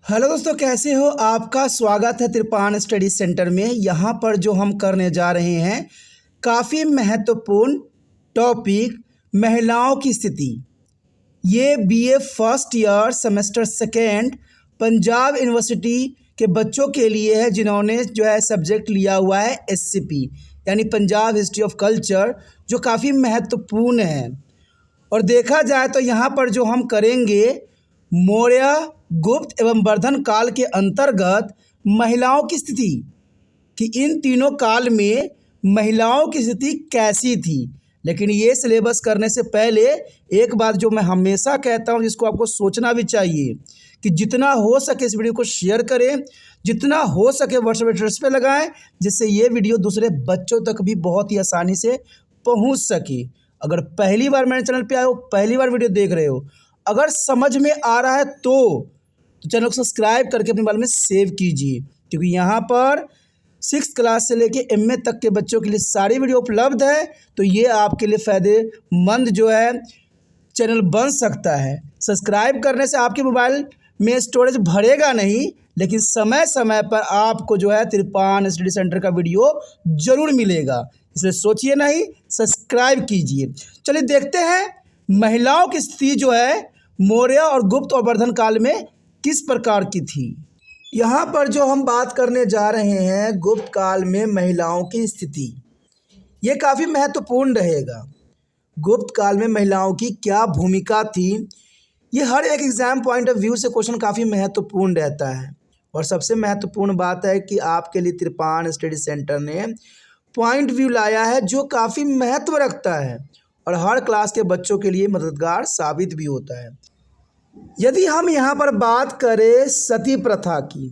Hello दोस्तों, कैसे हो? आपका स्वागत है त्रिपान स्टडी सेंटर में। यहाँ पर जो हम करने जा रहे हैं काफ़ी महत्वपूर्ण टॉपिक, महिलाओं की स्थिति। ये BA first year semester second Punjab university के बच्चों के लिए है, जिन्होंने जो है सब्जेक्ट लिया हुआ है एससीपी यानी पंजाब हिस्ट्री ऑफ कल्चर, जो काफ़ी महत्वपूर्ण है। और देखा जाए तो यहाँ पर जो हम करेंगे मौर्य, गुप्त एवं वर्धन काल के अंतर्गत महिलाओं की स्थिति, कि इन तीनों काल में महिलाओं की स्थिति कैसी थी। लेकिन ये सिलेबस करने से पहले एक बात जो मैं हमेशा कहता हूँ, जिसको आपको सोचना भी चाहिए, कि जितना हो सके इस वीडियो को शेयर करें, जितना हो सके व्हाट्सएप स्टेटस पे लगाएं, जिससे ये वीडियो दूसरे बच्चों तक भी बहुत ही आसानी से पहुँच सके। अगर पहली बार मेरे चैनल पे आए हो, पहली बार वीडियो देख रहे हो, अगर समझ में आ रहा है तो चैनल को सब्सक्राइब करके अपने मोबाइल में सेव कीजिए, क्योंकि यहाँ पर 6th क्लास से लेके एमए तक के बच्चों के लिए सारी वीडियो उपलब्ध है। तो ये आपके लिए फ़ायदेमंद जो है चैनल बन सकता है। सब्सक्राइब करने से आपके मोबाइल में स्टोरेज भरेगा नहीं, लेकिन समय समय पर आपको जो है त्रिपान स्टडी सेंटर का वीडियो ज़रूर मिलेगा। इसलिए सोचिए नहीं, सब्सक्राइब कीजिए। चलिए देखते हैं महिलाओं की स्थिति जो है मौर्य और गुप्त और वर्धन काल में किस प्रकार की थी। यहाँ पर जो हम बात करने जा रहे हैं गुप्त काल में महिलाओं की स्थिति, ये काफ़ी महत्वपूर्ण रहेगा। गुप्त काल में महिलाओं की क्या भूमिका थी, ये हर एक एग्ज़ाम पॉइंट ऑफ व्यू से क्वेश्चन काफ़ी महत्वपूर्ण रहता है। और सबसे महत्वपूर्ण बात है कि आपके लिए त्रिपान स्टडी सेंटर ने पॉइंट व्यू लाया है जो काफ़ी महत्व रखता है और हर क्लास के बच्चों के लिए मददगार साबित भी होता है। यदि हम यहाँ पर बात करें सती प्रथा की,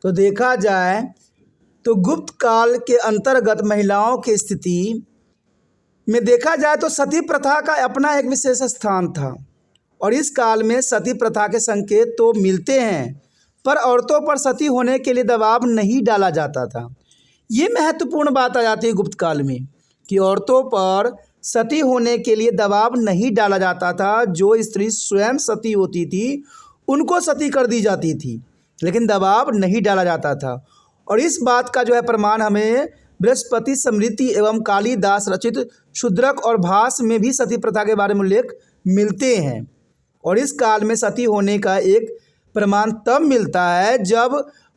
तो देखा जाए तो गुप्त काल के अंतर्गत महिलाओं की स्थिति में देखा जाए तो सती प्रथा का अपना एक विशेष स्थान था। और इस काल में सती प्रथा के संकेत तो मिलते हैं, पर औरतों पर सती होने के लिए दबाव नहीं डाला जाता था। ये महत्वपूर्ण बात आ जाती है गुप्त काल में, कि औरतों पर सती होने के लिए दबाव नहीं डाला जाता था। जो स्त्री स्वयं सती होती थी उनको सती कर दी जाती थी, लेकिन दबाव नहीं डाला जाता था। और इस बात का जो है प्रमाण हमें बृहस्पति स्मृति एवं कालिदास रचित शूद्रक और भास में भी सती प्रथा के बारे में उल्लेख मिलते हैं। और इस काल में सती होने का एक प्रमाण तब मिलता है जब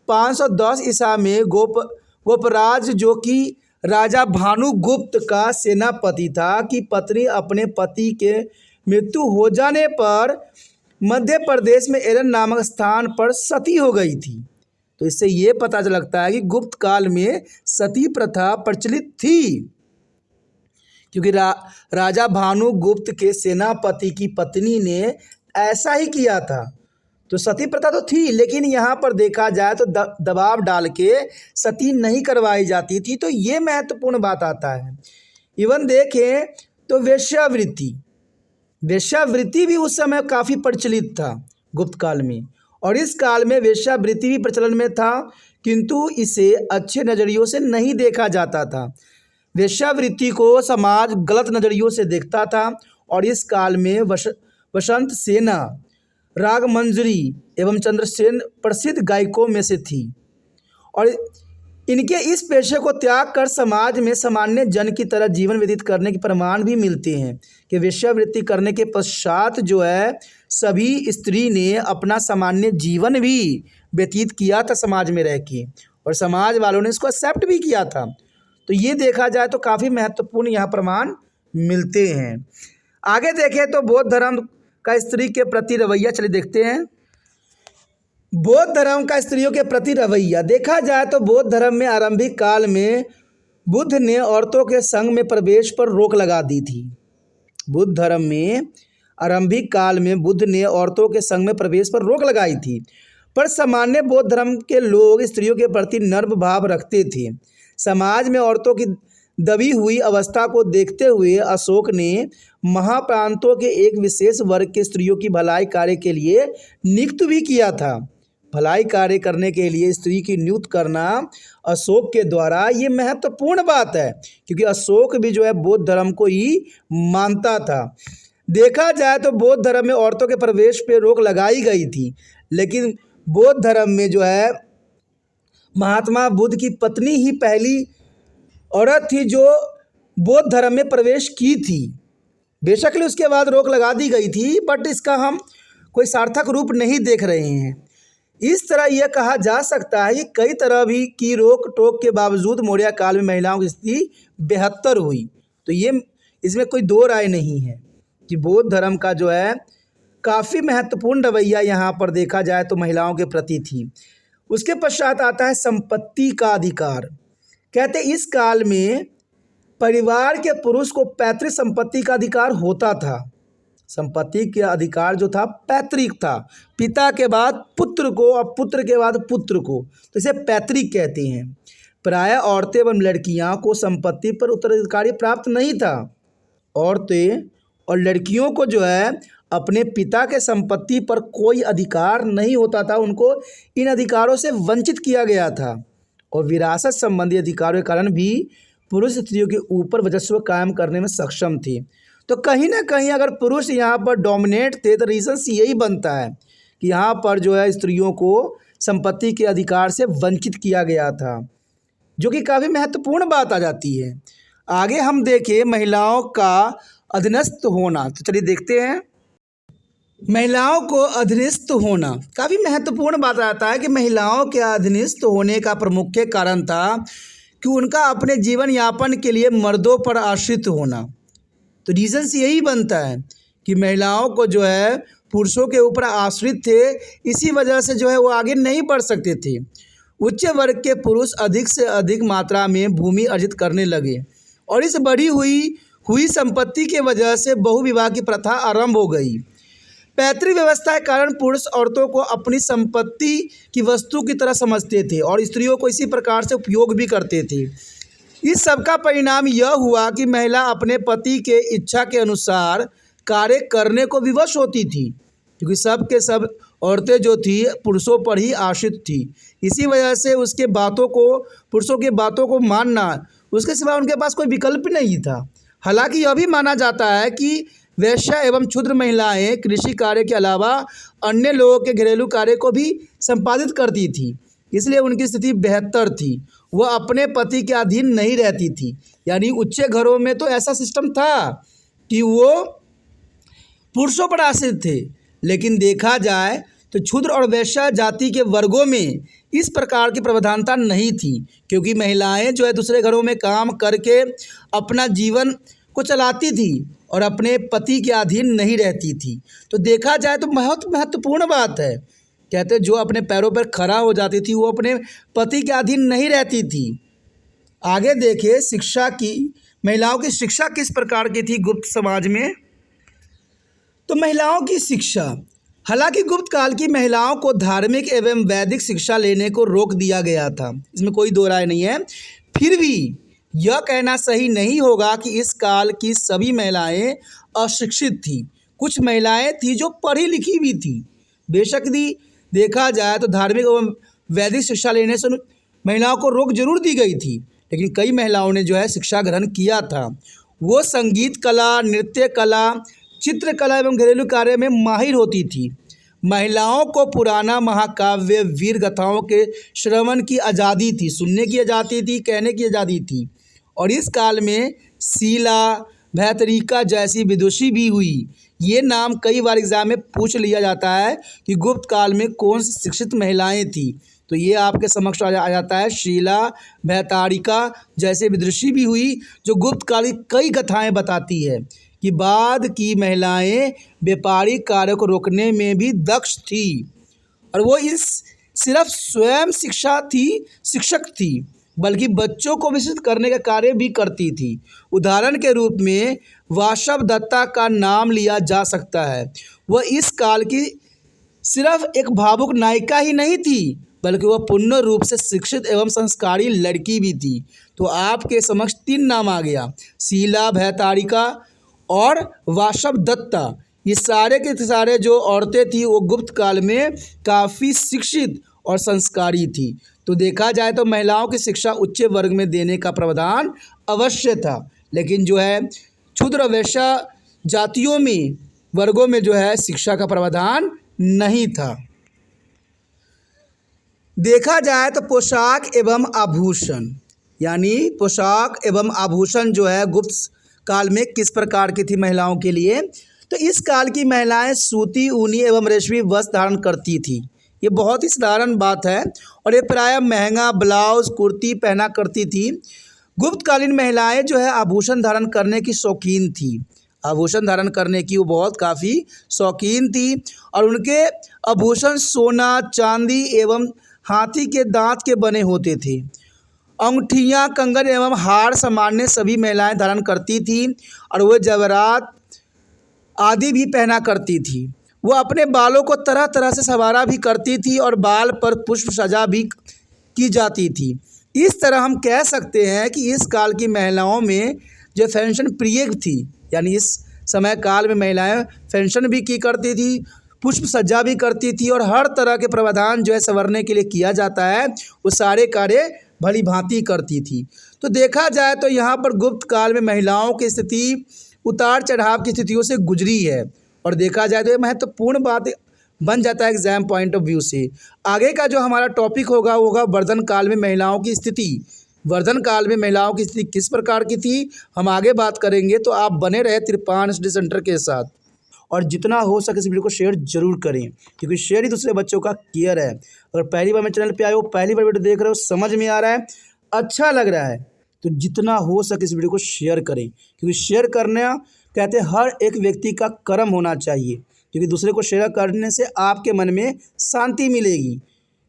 510 ईसा में गोपराज, जो कि राजा भानुगुप्त का सेनापति था, कि पत्नी अपने पति के मृत्यु हो जाने पर मध्य प्रदेश में एरन नामक स्थान पर सती हो गई थी। तो इससे ये पता लगता है कि गुप्त काल में सती प्रथा प्रचलित थी, क्योंकि राजा भानुगुप्त के सेनापति की पत्नी ने ऐसा ही किया था। तो सती प्रथा तो थी, लेकिन यहाँ पर देखा जाए तो दबाव डाल के सती नहीं करवाई जाती थी। तो ये महत्वपूर्ण बात आता है। इवन देखें तो वेश्यावृत्ति भी उस समय काफ़ी प्रचलित था गुप्त काल में। और इस काल में वेश्यावृत्ति भी प्रचलन में था, किंतु इसे अच्छे नज़रियों से नहीं देखा जाता था। वेश्यावृत्ति को समाज गलत नज़रियों से देखता था। और इस काल में वसंत सेना, रागमंजरी एवं चंद्रसेन प्रसिद्ध गायकों में से थी। और इनके इस पेशे को त्याग कर समाज में सामान्य जन की तरह जीवन व्यतीत करने के प्रमाण भी मिलते हैं, कि वेश्यावृत्ति करने के पश्चात जो है सभी स्त्री ने अपना सामान्य जीवन भी व्यतीत किया था समाज में रह के, और समाज वालों ने इसको एक्सेप्ट भी किया था। तो ये देखा जाए तो काफ़ी महत्वपूर्ण यहाँ प्रमाण मिलते हैं। आगे देखें तो बौद्ध धर्म का स्त्री के प्रति रवैया, चलिए देखते हैं। बौद्ध धर्म का स्त्रियों के प्रति रवैया देखा जाए तो बौद्ध धर्म में आरंभिक काल में बुद्ध ने औरतों के संघ में प्रवेश पर रोक लगा दी थी। बुद्ध धर्म में आरंभिक काल में बुद्ध ने औरतों के संघ में प्रवेश पर रोक लगाई थी, पर सामान्य बौद्ध धर्म के लोग स्त्रियों के प्रति नर्म भाव रखते थे। समाज में औरतों की दबी हुई अवस्था को देखते हुए अशोक ने महाप्रांतों के एक विशेष वर्ग के स्त्रियों की भलाई कार्य के लिए नियुक्त भी किया था। भलाई कार्य करने के लिए स्त्री की नियुक्त करना अशोक के द्वारा, ये महत्वपूर्ण बात है, क्योंकि अशोक भी जो है बौद्ध धर्म को ही मानता था। देखा जाए तो बौद्ध धर्म में औरतों के प्रवेश पर रोक लगाई गई थी, लेकिन बौद्ध धर्म में जो है महात्मा बुद्ध की पत्नी ही पहली औरत थी जो बौद्ध धर्म में प्रवेश की थी। बेशक उसके बाद रोक लगा दी गई थी, बट इसका हम कोई सार्थक रूप नहीं देख रहे हैं। इस तरह यह कहा जा सकता है कि कई तरह भी की रोक टोक के बावजूद मौर्य काल में महिलाओं की स्थिति बेहतर हुई। तो ये इसमें कोई दो राय नहीं है कि बौद्ध धर्म का जो है काफ़ी महत्वपूर्ण रवैया यहाँ पर देखा जाए तो महिलाओं के प्रति थी। उसके पश्चात आता है संपत्ति का अधिकार। कहते इस काल में परिवार के पुरुष को पैतृक संपत्ति का अधिकार होता था। संपत्ति के अधिकार जो था पैतृक था, पिता के बाद पुत्र को और पुत्र के बाद पुत्र को, तो इसे पैतृक कहते हैं। प्रायः औरतें एवं लड़कियां को संपत्ति पर उत्तराधिकारी प्राप्त नहीं था। औरतें और लड़कियों को जो है अपने पिता के संपत्ति पर कोई अधिकार नहीं होता था, उनको इन अधिकारों से वंचित किया गया था। और विरासत संबंधी अधिकारों के कारण भी पुरुष स्त्रियों के ऊपर वर्चस्व कायम करने में सक्षम थे। तो कहीं ना कहीं अगर पुरुष यहाँ पर डोमिनेट थे तो रीजंस यही बनता है कि यहाँ पर जो है स्त्रियों को संपत्ति के अधिकार से वंचित किया गया था, जो कि काफ़ी महत्वपूर्ण बात आ जाती है। आगे हम देखें महिलाओं का अधीनस्थ होना, तो चलिए देखते हैं। महिलाओं को अधीनस्थ होना काफ़ी महत्वपूर्ण बात आता है कि महिलाओं के अधीनस्थ होने का प्रमुख कारण था कि उनका अपने जीवन यापन के लिए मर्दों पर आश्रित होना। तो रीज़न्स यही बनता है कि महिलाओं को जो है पुरुषों के ऊपर आश्रित थे, इसी वजह से जो है वो आगे नहीं बढ़ सकते थे। उच्च वर्ग के पुरुष अधिक से अधिक मात्रा में भूमि अर्जित करने लगे और इस बढ़ी हुई संपत्ति के वजह से बहुविवाह की प्रथा आरंभ हो गई। पैतृक व्यवस्था के कारण पुरुष औरतों को अपनी संपत्ति की वस्तु की तरह समझते थे और स्त्रियों को इसी प्रकार से उपयोग भी करते थे। इस सब का परिणाम यह हुआ कि महिला अपने पति के इच्छा के अनुसार कार्य करने को विवश होती थी, क्योंकि सब के सब औरतें जो थी पुरुषों पर ही आश्रित थी। इसी वजह से उसके बातों को, पुरुषों की बातों को मानना, उसके सिवा उनके पास कोई विकल्प नहीं था। हालांकि यह भी माना जाता है कि वैश्या एवं क्षुद्र महिलाएं कृषि कार्य के अलावा अन्य लोगों के घरेलू कार्य को भी संपादित करती थी, इसलिए उनकी स्थिति बेहतर थी। वह अपने पति के अधीन नहीं रहती थी। यानी उच्च घरों में तो ऐसा सिस्टम था कि वो पुरुषों पर आश्रित थे, लेकिन देखा जाए तो क्षुद्र और वैश्य जाति के वर्गों में इस प्रकार की प्रावधानता नहीं थी, क्योंकि महिलाएं जो है दूसरे घरों में काम करके अपना जीवन को चलाती थी और अपने पति के अधीन नहीं रहती थी। तो देखा जाए तो बहुत महत्वपूर्ण बात है। कहते जो अपने पैरों पर खड़ा हो जाती थी वो अपने पति के अधीन नहीं रहती थी। आगे देखिए शिक्षा की, महिलाओं की शिक्षा किस प्रकार की थी गुप्त समाज में। तो महिलाओं की शिक्षा, हालांकि गुप्त काल की महिलाओं को धार्मिक एवं वैदिक शिक्षा लेने को रोक दिया गया था, इसमें कोई दो राय नहीं है। फिर भी यह कहना सही नहीं होगा कि इस काल की सभी महिलाएं अशिक्षित थी। कुछ महिलाएं थी जो पढ़ी लिखी भी थी। बेशक देखा जाए तो धार्मिक एवं वैदिक शिक्षा लेने से महिलाओं को रोक जरूर दी गई थी, लेकिन कई महिलाओं ने जो है शिक्षा ग्रहण किया था। वो संगीत कला, नृत्य कला, चित्रकला एवं घरेलू कार्य में माहिर होती थी। महिलाओं को पुराना महाकाव्य, वीर गाथाओं के श्रवण की आज़ादी थी, सुनने की आज़ादी थी, कहने की आज़ादी थी। और इस काल में शीला, भैतरिका जैसी विदुषी भी हुई। ये नाम कई बार एग्जाम में पूछ लिया जाता है कि गुप्त काल में कौन सी शिक्षित महिलाएं थी, तो ये आपके समक्ष आ जाता है। शीला, भैतारिका जैसे विदुषी भी हुई, जो गुप्त काल की कई कथाएं बताती है कि बाद की महिलाएं व्यापारिक कार्य को रोकने में भी दक्ष थी और वो इस सिर्फ स्वयं शिक्षक थी, बल्कि बच्चों को विकसित करने का कार्य भी करती थी। उदाहरण के रूप में वासव दत्ता का नाम लिया जा सकता है। वह इस काल की सिर्फ एक भावुक नायिका ही नहीं थी, बल्कि वह पूर्ण रूप से शिक्षित एवं संस्कारी लड़की भी थी। तो आपके समक्ष 3 नाम आ गया, शीला, भैतारिका और वासव दत्ता। ये सारे के सारे जो औरतें थी वो गुप्त काल में काफ़ी शिक्षित और संस्कारी थी। तो देखा जाए तो महिलाओं की शिक्षा उच्च वर्ग में देने का प्रावधान अवश्य था, लेकिन जो है क्षुद्र वैश्य जातियों में, वर्गों में जो है शिक्षा का प्रावधान नहीं था। देखा जाए तो पोशाक एवं आभूषण, यानी पोशाक एवं आभूषण जो है गुप्त काल में किस प्रकार की थी महिलाओं के लिए। तो इस काल की महिलाएं सूती, ऊनी एवं रेशमी वस्त्र धारण करती थी। ये बहुत ही साधारण बात है और ये प्रायः महंगा ब्लाउज कुर्ती पहना करती थी। गुप्तकालीन महिलाएं जो है आभूषण धारण करने की शौकीन थी। आभूषण धारण करने की वो बहुत काफ़ी शौकीन थी और उनके आभूषण सोना, चांदी एवं हाथी के दांत के बने होते थे। अंगूठियाँ, कंगन एवं हार सामान्य सभी महिलाएं धारण करती थी और वह जवाहरात आदि भी पहना करती थी। वो अपने बालों को तरह तरह से संवारा भी करती थी और बाल पर पुष्प सजा भी की जाती थी। इस तरह हम कह सकते हैं कि इस काल की महिलाओं में जो फैशन प्रिय थी, यानी इस समय काल में महिलाएं फैशन भी की करती थी, पुष्प सज्जा भी करती थी और हर तरह के प्रावधान जो है संवरने के लिए किया जाता है वो सारे कार्य भली भांति करती थी। तो देखा जाए तो यहाँ पर गुप्त काल में महिलाओं की स्थिति उतार चढ़ाव की स्थितियों से गुजरी है और देखा जाए तो ये महत्वपूर्ण बात बन जाता है एग्जाम पॉइंट ऑफ व्यू से। आगे का जो हमारा टॉपिक होगा वो होगा वर्धन काल में महिलाओं की स्थिति। वर्धन काल में महिलाओं की स्थिति किस प्रकार की थी हम आगे बात करेंगे, तो आप बने रहे तिरपान स्टडी सेंटर के साथ और जितना हो सके इस वीडियो को शेयर जरूर करें, क्योंकि शेयर ही दूसरे बच्चों का केयर है। अगर पहली बार मेरे चैनल पे आए हो, पहली बार वीडियो देख रहे हो, समझ में आ रहा है, अच्छा लग रहा है, तो जितना हो सके इस वीडियो को शेयर करें, क्योंकि शेयर करना कहते हैं हर एक व्यक्ति का कर्म होना चाहिए, क्योंकि दूसरे को शेयर करने से आपके मन में शांति मिलेगी,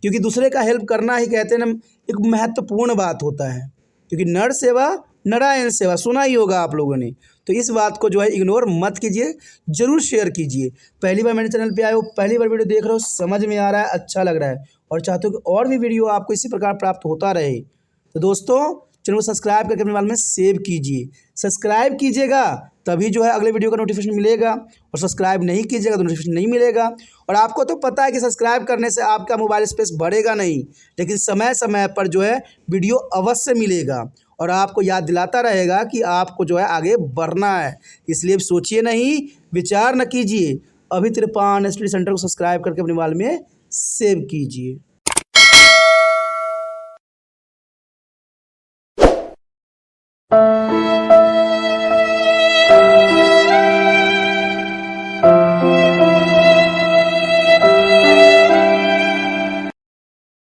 क्योंकि दूसरे का हेल्प करना ही कहते हैं ना एक महत्वपूर्ण बात होता है, क्योंकि नर सेवा नारायण सेवा सुना ही होगा आप लोगों ने। तो इस बात को जो है इग्नोर मत कीजिए, ज़रूर शेयर कीजिए। पहली बार मेरे चैनल पे आए हो, पहली बार वीडियो देख रहे हो, समझ में आ रहा है, अच्छा लग रहा है और चाहते हो कि और भी वीडियो आपको इसी प्रकार प्राप्त होता रहे, तो दोस्तों चैनल को सब्सक्राइब करके अपने मोबाइल में सेव कीजिए। सब्सक्राइब कीजिएगा तभी जो है अगले वीडियो का नोटिफिकेशन मिलेगा, और सब्सक्राइब नहीं कीजिएगा तो नोटिफिकेशन नहीं मिलेगा। और आपको तो पता है कि सब्सक्राइब करने से आपका मोबाइल स्पेस बढ़ेगा नहीं, लेकिन समय समय पर जो है वीडियो अवश्य मिलेगा और आपको याद दिलाता रहेगा कि आपको जो है आगे बढ़ना है। इसलिए सोचिए नहीं, विचार न कीजिए, अभी तिरपान स्टडी सेंटर को सब्सक्राइब करके अपने मोबाइल में सेव कीजिए।